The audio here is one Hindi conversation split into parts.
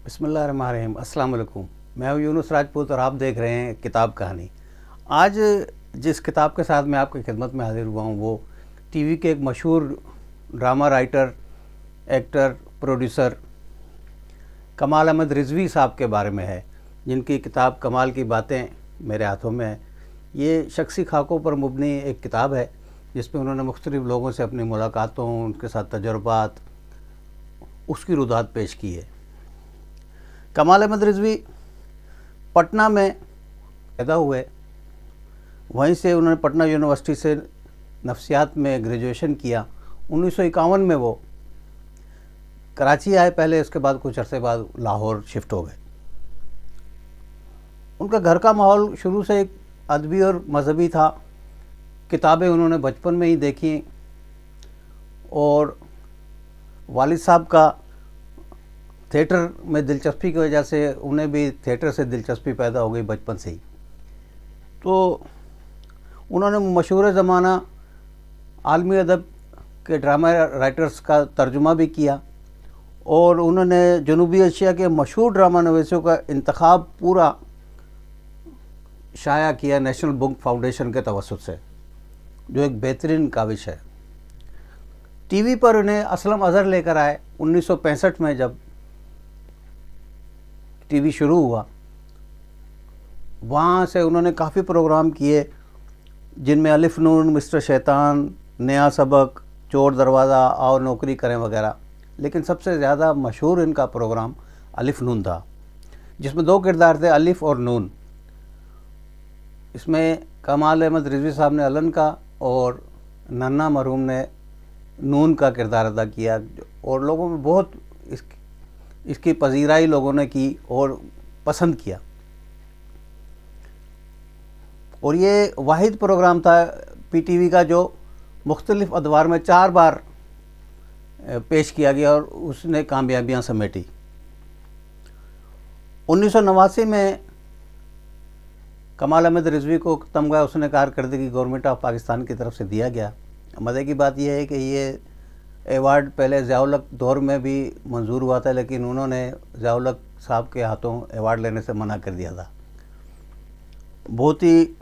बिस्मिल्लाहिर्रहमानिर्रहीम। अस्सलाम वालेकुम। मैं हूं यूनुस राजपूत और आप देख रहे हैं किताब कहानी। आज जिस किताब के साथ मैं आपकी खिदमत में हाजिर हुआ हूं वो टीवी के एक मशहूर ड्रामा राइटर, एक्टर, प्रोड्यूसर कमाल अहमद रिजवी साहब के बारे में है, जिनकी किताब कमाल की बातें मेरे हाथों में है। ये शख्सी खाकों पर मुबनी एक किताब है जिसमें उन्होंने मुख्तलिफ़ लोगों से अपनी मुलाकातों, उनके साथ तजुर्बात, उसकी रुदात पेश की है। कमाल अहमद रिजवी पटना में पैदा हुए, वहीं से उन्होंने पटना यूनिवर्सिटी से नफ्सियात में ग्रेजुएशन किया। 1951 में वो कराची आए पहले, उसके बाद कुछ अरसे बाद लाहौर शिफ्ट हो गए। उनका घर का माहौल शुरू से एक अदबी और मजहबी था। किताबें उन्होंने बचपन में ही देखी और वालिद साहब का थिएटर में दिलचस्पी की वजह से उन्हें भी थिएटर से दिलचस्पी पैदा हो गई बचपन से ही। तो उन्होंने मशहूर ज़माना आलमी अदब के ड्रामा राइटर्स का तर्जुमा भी किया और उन्होंने जनूबी एशिया के मशहूर ड्रामा नवीसों का इंतखाब पूरा शाया किया नेशनल बुक फाउंडेशन के तवस्सुत से, जो एक बेहतरीन काविश है। टीवी पर उन्हें असलम अज़हर लेकर आए 1965 में, जब टीवी शुरू हुआ। वहाँ से उन्होंने काफ़ी प्रोग्राम किए जिनमें अलिफ नून, मिस्टर शैतान, नया सबक, चोर दरवाज़ा, और नौकरी करें वगैरह। लेकिन सबसे ज़्यादा मशहूर इनका प्रोग्राम अलिफ नून था, जिसमें दो किरदार थे, अलिफ और नून। इसमें कमाल अहमद रिजवी साहब ने अलन का और नन्ना मरहूम ने नून का किरदार अदा किया और लोगों में बहुत इसकी पजीराई लोगों ने की और पसंद किया। और ये वाहिद प्रोग्राम था पीटीवी का जो मुख्तलिफ़ अदवार में 4 बार पेश किया गया और उसने कामयाबियां समेटी। 1989 में कमाल अहमद रिजवी को तमगा उसने कारकर्दगी गवर्नमेंट ऑफ पाकिस्तान की तरफ से दिया गया। मज़े की बात यह है कि ये एवार्ड पहले ज़िया-उल-हक दौर में भी मंजूर हुआ था, लेकिन उन्होंने ज़िया-उल-हक साहब के हाथों एवार्ड लेने से मना कर दिया था। बहुत ही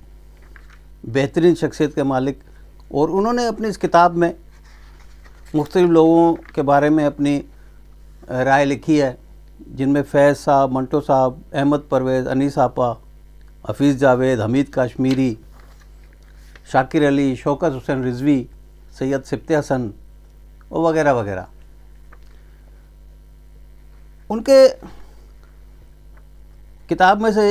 बेहतरीन शख्सियत के मालिक, और उन्होंने अपनी इस किताब में मुख्तलिफ़ लोगों के बारे में अपनी राय लिखी है, जिनमें फैज़ साहब, मंटो साहब, अहमद परवेज़, अनीस आपा, हफीज़ जावेद, हमीद काश्मीरी, शाकिर अली, शौकत हुसैन रिजवी, सैयद सिब्ते हसन और वगैरह वगैरह। उनके किताब में से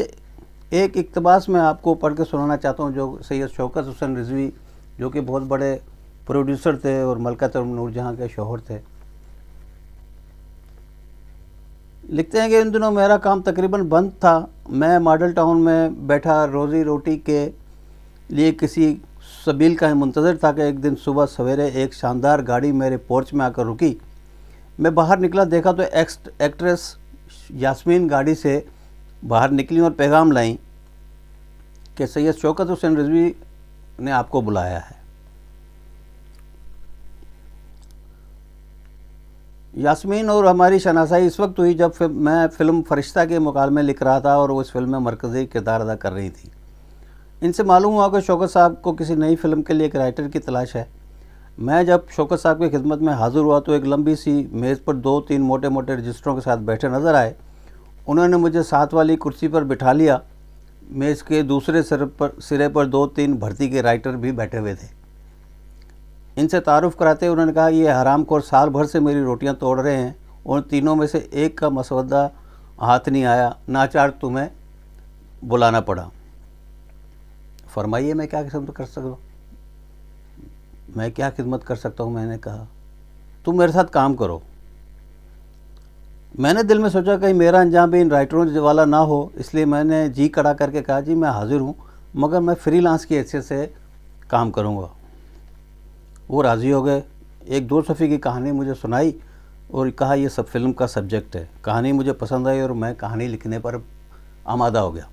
एक इक़्तिबास मैं आपको पढ़ के सुनाना चाहता हूँ, जो सैयद शौकत हुसैन रिजवी, जो कि बहुत बड़े प्रोड्यूसर थे और मलका तरम नूरजहाँ के शौहर थे, लिखते हैं कि इन दिनों मेरा काम तकरीबन बंद था। मैं मॉडल टाउन में बैठा रोज़ी रोटी के लिए किसी सबील का मुंतज़र था कि एक दिन सुबह सवेरे एक शानदार गाड़ी मेरे पोर्च में आकर रुकी। मैं बाहर निकला, देखा तो एक्ट्रेस यास्मीन गाड़ी से बाहर निकली और पैगाम लाई कि सैयद शौकत हुसैन रिजवी ने आपको बुलाया है। यास्मीन और हमारी शनासाई इस वक्त हुई जब मैं फ़िल्म फरिश्ता के मुकालमे लिख रहा था और वो इस फिल्म में मरकज़ी किरदार अदा कर रही थी। इनसे मालूम हुआ कि शौकत साहब को किसी नई फिल्म के लिए एक राइटर की तलाश है। मैं जब शौकत साहब की खिदमत में हाज़िर हुआ तो एक लंबी सी मेज़ पर 2-3 मोटे मोटे रजिस्टरों के साथ बैठे नज़र आए। उन्होंने मुझे साथ वाली कुर्सी पर बिठा लिया। मेज़ के दूसरे सिरे पर 2-3 भर्ती के राइटर भी बैठे हुए थे। इनसे तारुफ़ कराते उन्होंने कहा, ये हरामखोर साल भर से मेरी रोटियां तोड़ रहे हैं और तीनों में से एक का मसवदा हाथ नहीं आया, नाचार तुम्हें बुलाना पड़ा। फरमाइए मैं क्या खिदमत कर सकता हूँ, मैं क्या खिदमत कर सकता हूँ। मैंने कहा तुम मेरे साथ काम करो। मैंने दिल में सोचा कहीं मेरा अंजाम भी इन राइटरों वाला ना हो, इसलिए मैंने जी कड़ा करके कहा, जी मैं हाज़िर हूँ, मगर मैं फ्रीलांस की हैसियत से काम करूँगा। वो राज़ी हो गए। एक 2 सफ़े की कहानी मुझे सुनाई और कहा ये सब फिल्म का सब्जेक्ट है। कहानी मुझे पसंद आई और मैं कहानी लिखने पर आमादा हो गया।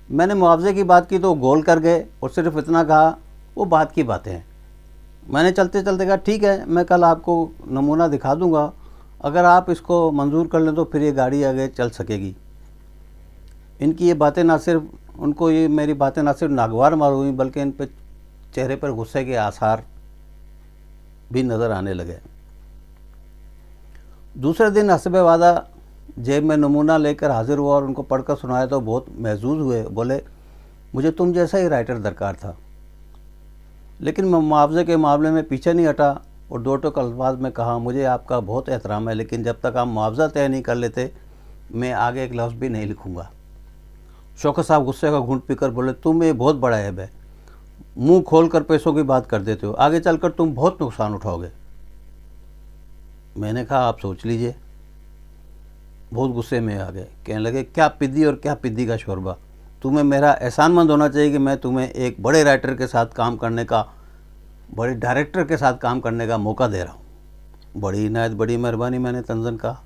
मैंने मुआवजे की बात की तो गोल कर गए और सिर्फ इतना कहा, वो बात की बातें हैं, मैंने चलते चलते कहा ठीक है, मैं कल आपको नमूना दिखा दूंगा, अगर आप इसको मंजूर कर लें तो फिर ये गाड़ी आगे चल सकेगी। इनकी ये बातें ना सिर्फ उनको ये मेरी बातें ना सिर्फ नागवार मार हुई, बल्कि इन पे चेहरे पर गुस्से के आसार भी नज़र आने लगे। दूसरे दिन हस्बे वादा जेब में नमूना लेकर हाजिर हुआ और उनको पढ़कर सुनाया तो बहुत महजूज हुए। बोले, मुझे तुम जैसा ही राइटर दरकार था, लेकिन मैं मुआवजे के मामले में पीछे नहीं हटा और दो टोक अल्फाज में कहा, मुझे आपका बहुत एहतराम है, लेकिन जब तक आप मुआवजा तय नहीं कर लेते मैं आगे एक लफ्ज़ भी नहीं लिखूँगा। शौकत साहब गुस्से का घूंट पीकर बोले, तुम ये बहुत बड़ा ऐब है, मुंह खोल कर पैसों की बात कर देते हो, आगे चलकर तुम बहुत नुकसान उठाओगे। मैंने कहा, आप सोच लीजिए। बहुत गुस्से में आ गए, कहने लगे, क्या पिद्दी और क्या पिद्दी का शोरबा, तुम्हें मेरा एहसानमंद होना चाहिए कि मैं तुम्हें एक बड़े राइटर के साथ काम करने का, बड़े डायरेक्टर के साथ काम करने का मौका दे रहा हूँ। बड़ी इनायत, बड़ी मेहरबानी, मैंने तंजन कहा।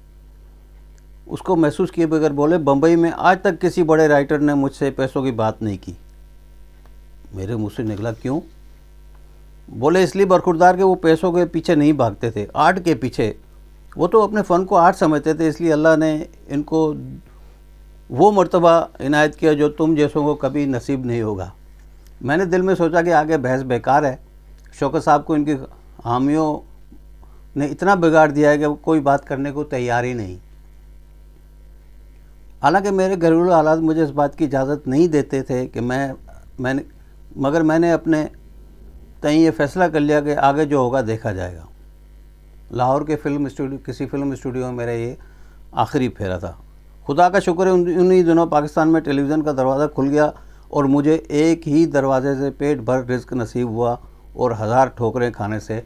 उसको महसूस किए बगैर बोले, बम्बई में आज तक किसी बड़े राइटर ने मुझसे पैसों की बात नहीं की। मेरे मुँह से निकला, क्यों? बोले, इसलिए बरखुरदार के वो पैसों के पीछे नहीं भागते थे, आर्ट के पीछे। वो तो अपने फ़न को आर्ट समझते थे, इसलिए अल्लाह ने इनको वो मर्तबा इनायत किया जो तुम जैसों को कभी नसीब नहीं होगा। मैंने दिल में सोचा कि आगे बहस बेकार है, शौकत साहब को इनकी हामियों ने इतना बिगाड़ दिया है कि वो कोई बात करने को तैयार ही नहीं। हालांकि मेरे घरेलू हालात मुझे इस बात की इजाज़त नहीं देते थे कि मैंने अपने तय ये फ़ैसला कर लिया कि आगे जो होगा देखा जाएगा। लाहौर के किसी फिल्म स्टूडियो में मेरा ये आखिरी फेरा था। खुदा का शुक्र है उन्हीं दिनों पाकिस्तान में टेलीविज़न का दरवाज़ा खुल गया और मुझे एक ही दरवाजे से पेट भर रिज़्क नसीब हुआ और 1000 ठोकरें खाने से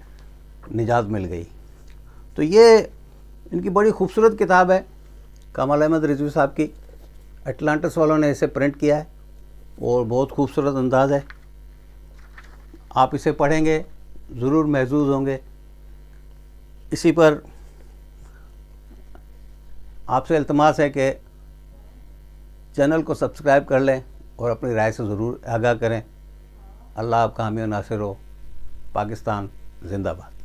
निजात मिल गई। तो ये इनकी बड़ी खूबसूरत किताब है, कमाल अहमद रिजवी साहब की। एटलांटिस वालों ने इसे प्रिंट किया है और बहुत खूबसूरत अंदाज है। आप इसे पढ़ेंगे ज़रूर महजूज होंगे। इसी पर आपसे इल्तमास है कि चैनल को सब्सक्राइब कर लें और अपनी राय से ज़रूर आगाह करें। अल्लाह आपका हामी और नासिर हो। पाकिस्तान जिंदाबाद।